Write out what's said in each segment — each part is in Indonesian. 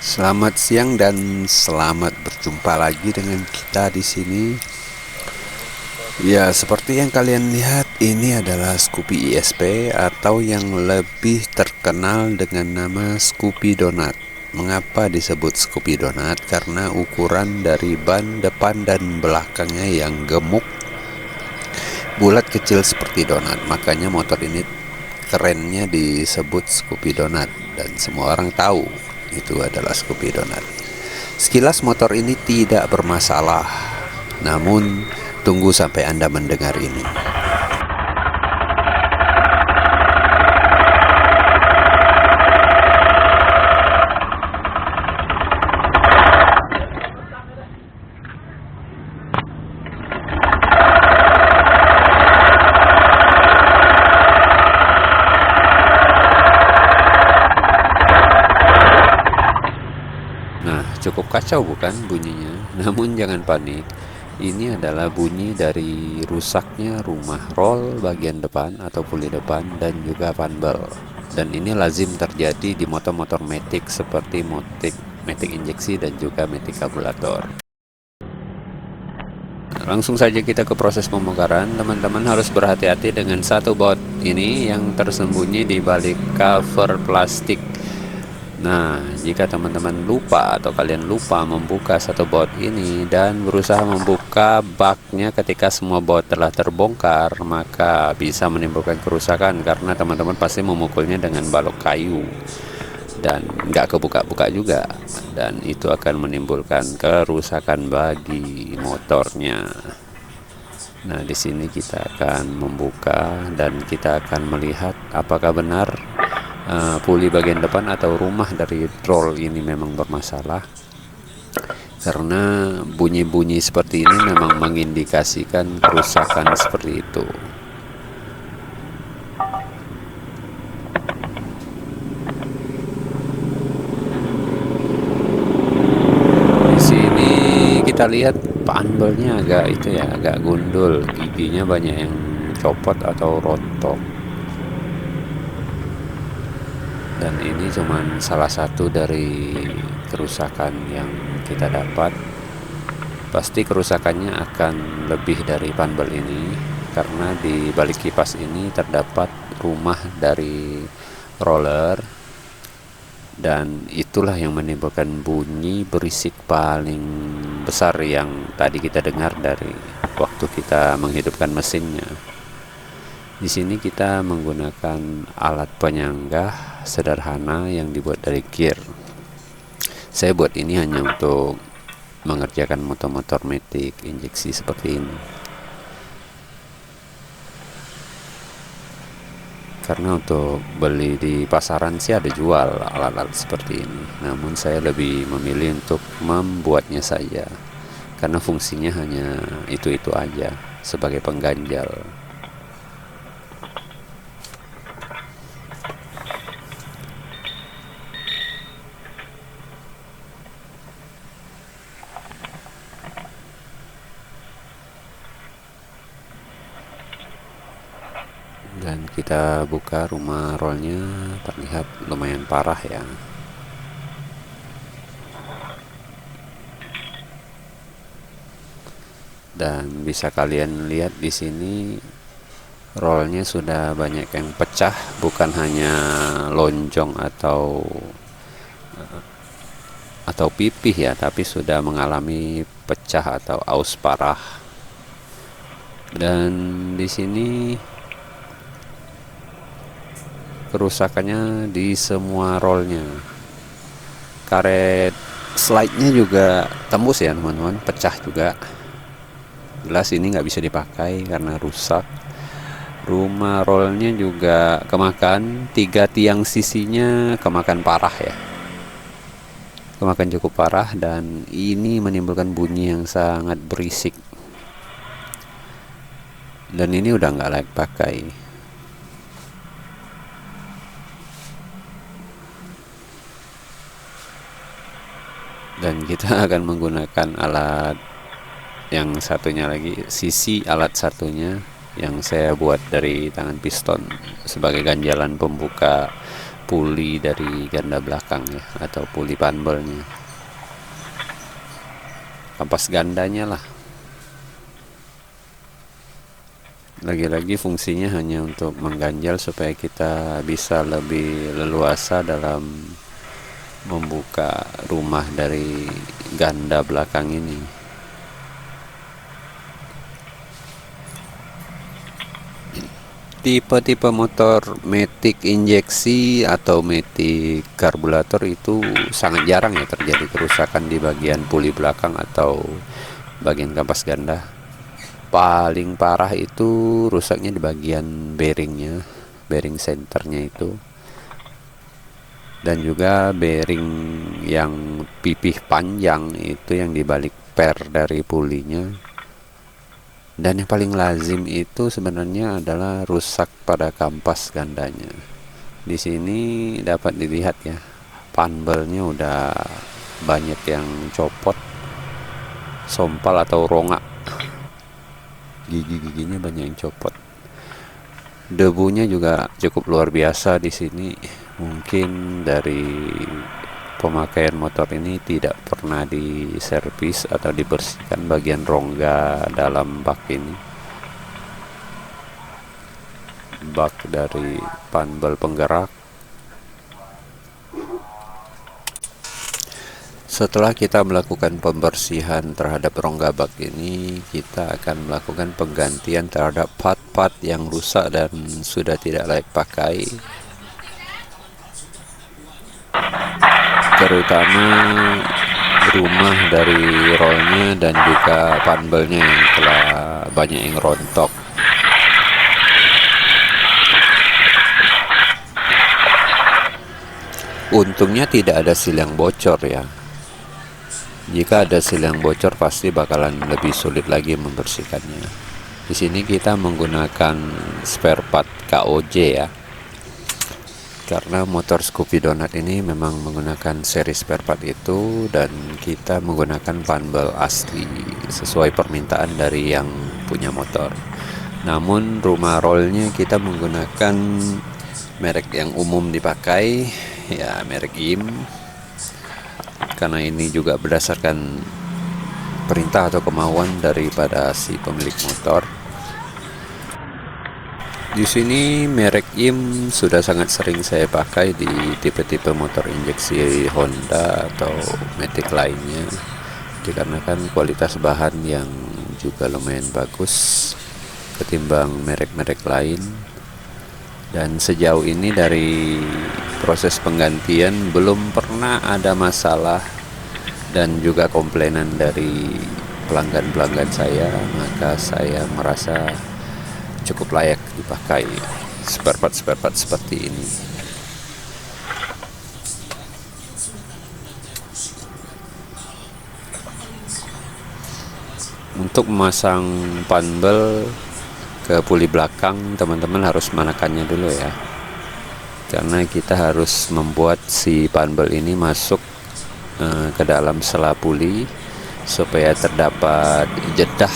Selamat siang dan selamat berjumpa lagi dengan kita di sini. Ya, seperti yang kalian lihat, ini adalah Scoopy ISP atau yang lebih terkenal dengan nama Scoopy Donut. Mengapa disebut Scoopy Donut? Karena ukuran dari ban depan dan belakangnya yang gemuk, bulat kecil seperti donat. Makanya motor ini kerennya disebut Scoopy Donut dan semua orang tahu itu adalah Scoopy Donut. Sekilas motor ini tidak bermasalah, namun tunggu sampai Anda mendengar ini. Nah, cukup kacau bukan bunyinya? Namun jangan panik. Ini adalah bunyi dari rusaknya rumah roll bagian depan atau puli depan dan juga panbel. Dan ini lazim terjadi di motor-motor matic seperti matic injeksi dan juga matic karburator. Langsung saja kita ke proses pembongkaran. Teman-teman harus berhati-hati dengan satu baut ini yang tersembunyi di balik cover plastik. Nah, jika teman-teman lupa atau kalian lupa membuka satu baut ini dan berusaha membuka baknya ketika semua baut telah terbongkar, maka bisa menimbulkan kerusakan karena teman-teman pasti memukulnya dengan balok kayu dan nggak kebuka-buka juga, dan itu akan menimbulkan kerusakan bagi motornya. Nah, di sini kita akan membuka dan kita akan melihat apakah benar puli bagian depan atau rumah dari roll ini memang bermasalah, karena bunyi-bunyi seperti ini memang mengindikasikan kerusakan seperti itu. Di sini kita lihat panbelnya agak gundul, giginya banyak yang copot atau rontok. Dan ini cuma salah satu dari kerusakan yang kita dapat. Pasti kerusakannya akan lebih dari panbel ini, karena di balik kipas ini terdapat rumah dari roller, dan itulah yang menimbulkan bunyi berisik paling besar yang tadi kita dengar dari waktu kita menghidupkan mesinnya. Di sini kita menggunakan alat penyanggah sederhana yang dibuat dari gear. Saya buat ini hanya untuk mengerjakan motor-motor matic injeksi seperti ini. Karena untuk beli di pasaran sih ada jual alat-alat seperti ini. Namun saya lebih memilih untuk membuatnya saja, karena fungsinya hanya itu-itu aja sebagai pengganjal. Dan kita buka rumah rollnya, terlihat lumayan parah ya. Dan bisa kalian lihat di sini rollnya sudah banyak yang pecah, bukan hanya lonjong atau pipih ya, tapi sudah mengalami pecah atau aus parah. Dan di sini kerusakannya di semua rollnya. Karet slide-nya juga tembus ya teman-teman, pecah juga. Jelas ini nggak bisa dipakai karena rusak. Rumah rollnya juga kemakan, 3 tiang sisinya kemakan parah ya, kemakan cukup parah, dan ini menimbulkan bunyi yang sangat berisik, dan ini udah nggak layak pakai. Dan kita akan menggunakan alat yang satunya lagi, sisi alat satunya yang saya buat dari tangan piston sebagai ganjalan pembuka puli dari ganda belakang ya, atau puli panbelnya, kampas gandanya lah. Lagi-lagi fungsinya hanya untuk mengganjal supaya kita bisa lebih leluasa dalam membuka rumah dari ganda belakang ini. Tipe-tipe motor matic injeksi atau matic karburator itu sangat jarang ya terjadi kerusakan di bagian puli belakang atau bagian kampas ganda. Paling parah itu rusaknya di bagian bearingnya, bearing centernya itu, dan juga bearing yang pipih panjang itu yang dibalik per dari pulinya. Dan yang paling lazim itu sebenarnya adalah rusak pada kampas gandanya. Di sini dapat dilihat ya, panbelnya udah banyak yang copot, sompal atau rongak, gigi-giginya banyak yang copot. Debunya juga cukup luar biasa di sini. Mungkin dari pemakaian motor ini tidak pernah diservis atau dibersihkan bagian rongga dalam bak ini, bak dari panbel penggerak. Setelah kita melakukan pembersihan terhadap rongga bak ini, kita akan melakukan penggantian terhadap part-part yang rusak dan sudah tidak layak pakai, terutama rumah dari rollnya dan juga panbelnya yang telah banyak yang rontok. Untungnya tidak ada seal yang bocor ya. Jika ada seal yang bocor pasti bakalan lebih sulit lagi membersihkannya. Di sini kita menggunakan spare part KOJ ya, karena motor Scoopy Donut ini memang menggunakan seri spare part itu, dan kita menggunakan panbel asli sesuai permintaan dari yang punya motor. Namun rumah rollnya kita menggunakan merek yang umum dipakai ya, merek IM, karena ini juga berdasarkan perintah atau kemauan daripada si pemilik motor. Di sini merek IM sudah sangat sering saya pakai di tipe-tipe motor injeksi Honda atau matic lainnya, dikarenakan kualitas bahan yang juga lumayan bagus ketimbang merek-merek lain. Dan sejauh ini dari proses penggantian belum pernah ada masalah dan juga komplainan dari pelanggan-pelanggan saya, maka saya merasa cukup layak dipakai spare part seperti ini. Untuk memasang panbel ke puli belakang, teman-teman harus menekannya dulu ya, karena kita harus membuat si panbel ini masuk ke dalam sela puli supaya terdapat jedah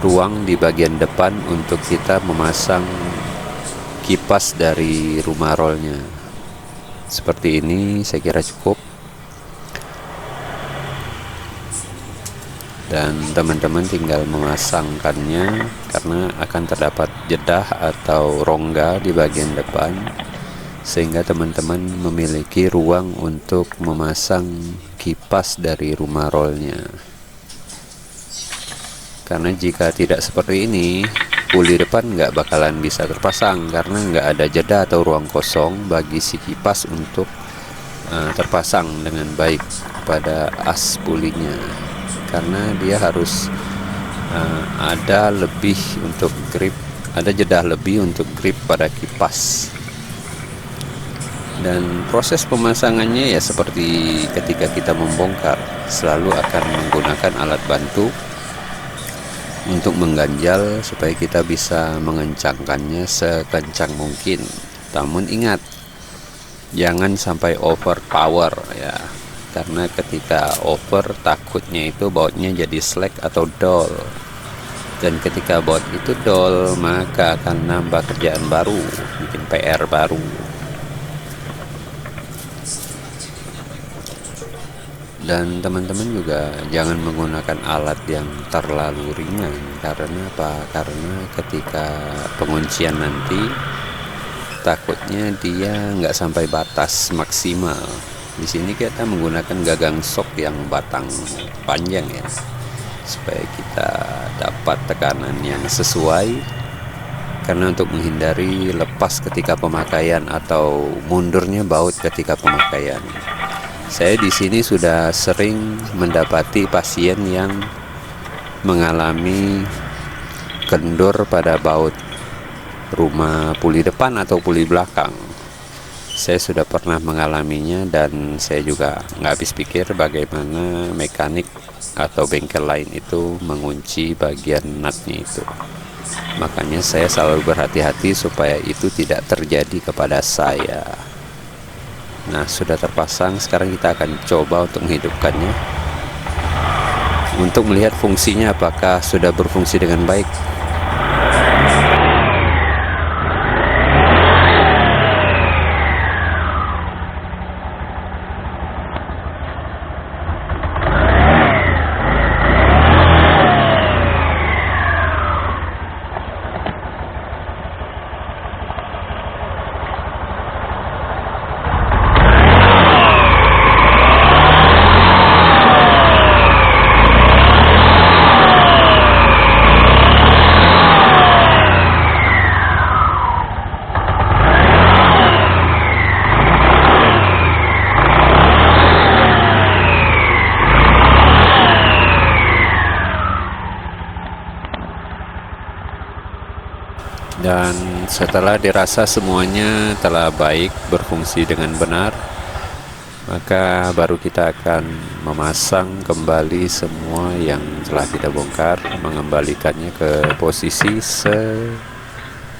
ruang di bagian depan untuk kita memasang kipas dari rumah rollnya. Seperti ini saya kira cukup, dan teman-teman tinggal memasangkannya karena akan terdapat jedah atau rongga di bagian depan, sehingga teman-teman memiliki ruang untuk memasang kipas dari rumah rollnya. Karena jika tidak seperti ini, puli depan nggak bakalan bisa terpasang karena nggak ada jeda atau ruang kosong bagi si kipas untuk terpasang dengan baik pada as pulinya, karena dia harus ada lebih untuk grip, ada jeda lebih untuk grip pada kipas. Dan proses pemasangannya ya seperti ketika kita membongkar, selalu akan menggunakan alat bantu untuk mengganjal supaya kita bisa mengencangkannya sekencang mungkin. Namun ingat, jangan sampai overpower ya, karena ketika over takutnya itu bautnya jadi slack atau dull, dan ketika baut itu dull maka akan nambah kerjaan baru, bikin PR baru. Dan teman-teman juga jangan menggunakan alat yang terlalu ringan. Karena apa? Karena ketika penguncian nanti takutnya dia nggak sampai batas maksimal. Di sini kita menggunakan gagang sok yang batang panjang ya, supaya kita dapat tekanan yang sesuai. Karena untuk menghindari lepas ketika pemakaian atau mundurnya baut ketika pemakaian. Saya di sini sudah sering mendapati pasien yang mengalami kendor pada baut rumah puli depan atau puli belakang. Saya sudah pernah mengalaminya, dan saya juga nggak habis pikir bagaimana mekanik atau bengkel lain itu mengunci bagian nutnya itu. Makanya saya selalu berhati-hati supaya itu tidak terjadi kepada saya. Nah, sudah terpasang. Sekarang kita akan coba untuk menghidupkannya, untuk melihat fungsinya apakah sudah berfungsi dengan baik. Dan setelah dirasa semuanya telah baik, berfungsi dengan benar, maka baru kita akan memasang kembali semua yang telah kita bongkar, mengembalikannya ke posisi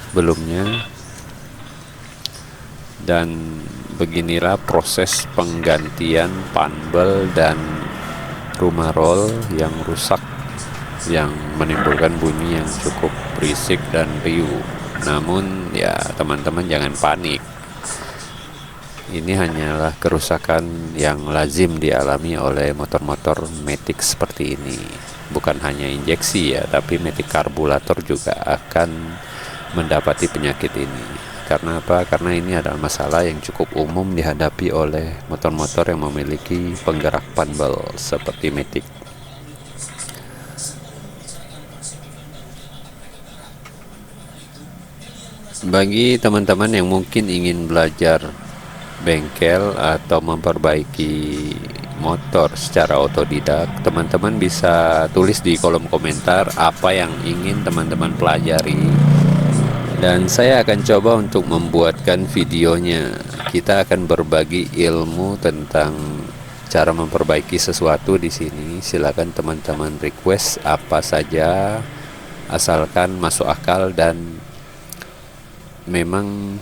sebelumnya. Dan beginilah proses penggantian panbel dan rumah roll yang rusak, yang menimbulkan bunyi yang cukup berisik dan riuh. Namun ya teman-teman jangan panik. Ini hanyalah kerusakan yang lazim dialami oleh motor-motor matic seperti ini. Bukan hanya injeksi ya, tapi matic karburator juga akan mendapati penyakit ini. Karena apa? Karena ini adalah masalah yang cukup umum dihadapi oleh motor-motor yang memiliki penggerak panbel seperti matic. Bagi teman-teman yang mungkin ingin belajar bengkel atau memperbaiki motor secara otodidak, teman-teman bisa tulis di kolom komentar apa yang ingin teman-teman pelajari, dan saya akan coba untuk membuatkan videonya. Kita akan berbagi ilmu tentang cara memperbaiki sesuatu di sini. Silakan teman-teman request apa saja, asalkan masuk akal dan memang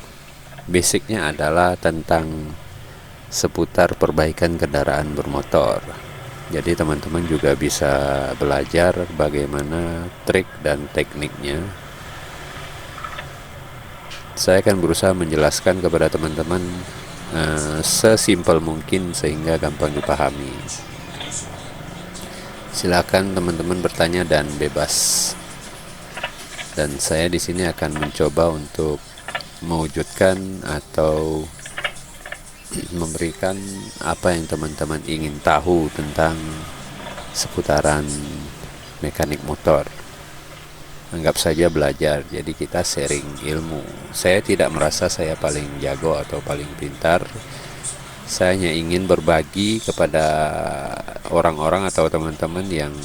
basicnya adalah tentang seputar perbaikan kendaraan bermotor. Jadi teman-teman juga bisa belajar bagaimana trik dan tekniknya. Saya akan berusaha menjelaskan kepada teman-teman sesimpel mungkin sehingga gampang dipahami. Silakan teman-teman bertanya dan bebas. Dan saya di sini akan mencoba untuk mewujudkan atau memberikan apa yang teman-teman ingin tahu tentang seputaran mekanik motor. Anggap saja belajar, jadi kita sharing ilmu. Saya tidak merasa saya paling jago atau paling pintar. Saya hanya ingin berbagi kepada orang-orang atau teman-teman yang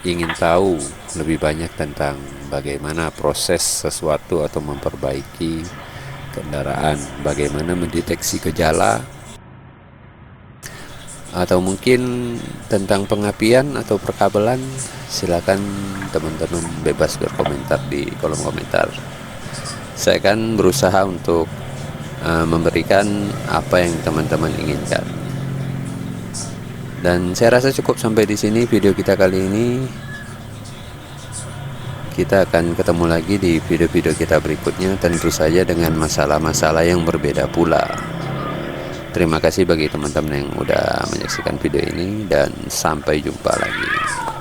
ingin tahu lebih banyak tentang bagaimana proses sesuatu atau memperbaiki kendaraan, bagaimana mendeteksi gejala, atau mungkin tentang pengapian atau perkabelan. Silakan teman-teman bebas berkomentar di kolom komentar. Saya akan berusaha untuk memberikan apa yang teman-teman inginkan. Dan saya rasa cukup sampai di sini video kita kali ini. Kita akan ketemu lagi di video-video kita berikutnya, tentu saja dengan masalah-masalah yang berbeda pula. Terima kasih bagi teman-teman yang udah menyaksikan video ini dan sampai jumpa lagi.